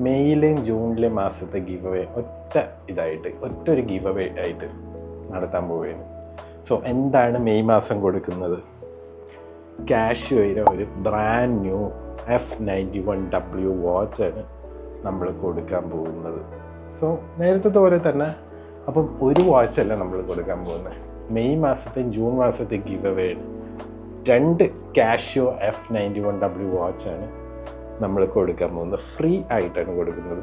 മെയ്യിലെയും ജൂണിലെയും മാസത്തെ give away ഒറ്റൊരു give away ആയിട്ട് നടത്താൻ പോവുകയാണ്. സോ എന്താണ് മെയ് മാസം കൊടുക്കുന്നത്? കാഷ്യോയുടെ ഒരു ബ്രാൻഡ് ന്യൂ F91W വാച്ചാണ് നമ്മൾ കൊടുക്കാൻ പോകുന്നത്. സോ നേരത്തെ പോലെ തന്നെ അപ്പം ഒരു വാച്ചല്ല നമ്മൾ കൊടുക്കാൻ പോകുന്നത്. മെയ് മാസത്തെയും ജൂൺ മാസത്തെ ഗിവ് അവേ 2 കാഷ്യോ F91W വാച്ചാണ് നമ്മൾ കൊടുക്കാൻ പോകുന്നത്. ഫ്രീ ആയിട്ടാണ് കൊടുക്കുന്നത്,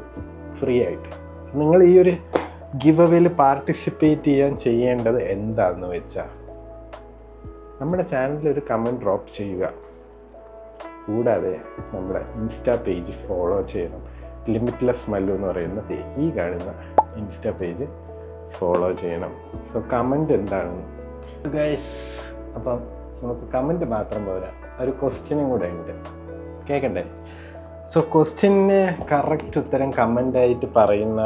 ഫ്രീ ആയിട്ട്. സോ നിങ്ങൾ ഈ ഒരു ഗിവ് അവേയിൽ പാർട്ടിസിപ്പേറ്റ് ചെയ്യേണ്ടത് എന്താണെന്ന് വെച്ചാൽ നമ്മുടെ ചാനലിൽ ഒരു കമൻറ്റ് ഡ്രോപ്പ് ചെയ്യുക. കൂടാതെ നമ്മുടെ ഇൻസ്റ്റാ പേജ് ഫോളോ ചെയ്യണം. ലിമിറ്റ്ലെസ് മല്ലു എന്ന് പറയുന്നത് ഈ കാണുന്ന ഇൻസ്റ്റാ പേജ് ഫോളോ ചെയ്യണം. സോ കമൻറ്റ് എന്താണെന്ന് ഗൈസ്, അപ്പം നമുക്ക് കമൻറ്റ് മാത്രം പോരാ, ഒരു ക്വസ്റ്റ്യനും കൂടെ ഉണ്ട്, കേൾക്കണ്ടേ? സോ ക്വസ്റ്റ്യന് കറക്റ്റ് ഉത്തരം കമൻ്റായിട്ട് പറയുന്ന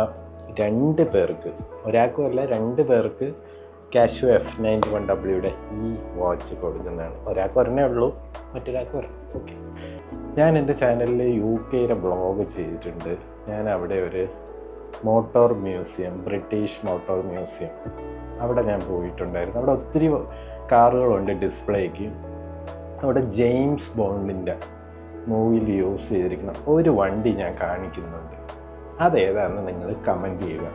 2 പേർക്ക്, ഒരാൾക്കും അല്ല 2 പേർക്ക് കാഷ്യോ F91Wയുടെ ഈ വാച്ച് കൊടുക്കുന്നതാണ്. ഒരാൾക്ക് ഒരെണ്ണേ ഉള്ളൂ, മറ്റൊരാൾക്ക് ഒരെണ്ണം. ഓക്കെ, ഞാൻ എൻ്റെ ചാനലിൽ UK ബ്ലോഗ് ചെയ്തിട്ടുണ്ട്. ഞാൻ അവിടെ ഒരു motor museum, British motor museum, അവിടെ ഞാൻ പോയിട്ടുണ്ടായിരുന്നു. അവിടെ ഒത്തിരി കാറുകളുണ്ട് ഡിസ്പ്ലേക്ക്. അവിടെ ജെയിംസ് ബോണ്ടിൻ്റെ മൂവിയിൽ യൂസ് ചെയ്തിരിക്കുന്ന ഒരു വണ്ടി ഞാൻ കാണിക്കുന്നുണ്ട്. അതേതാണെന്ന് നിങ്ങൾ കമൻറ്റ് ചെയ്യുക.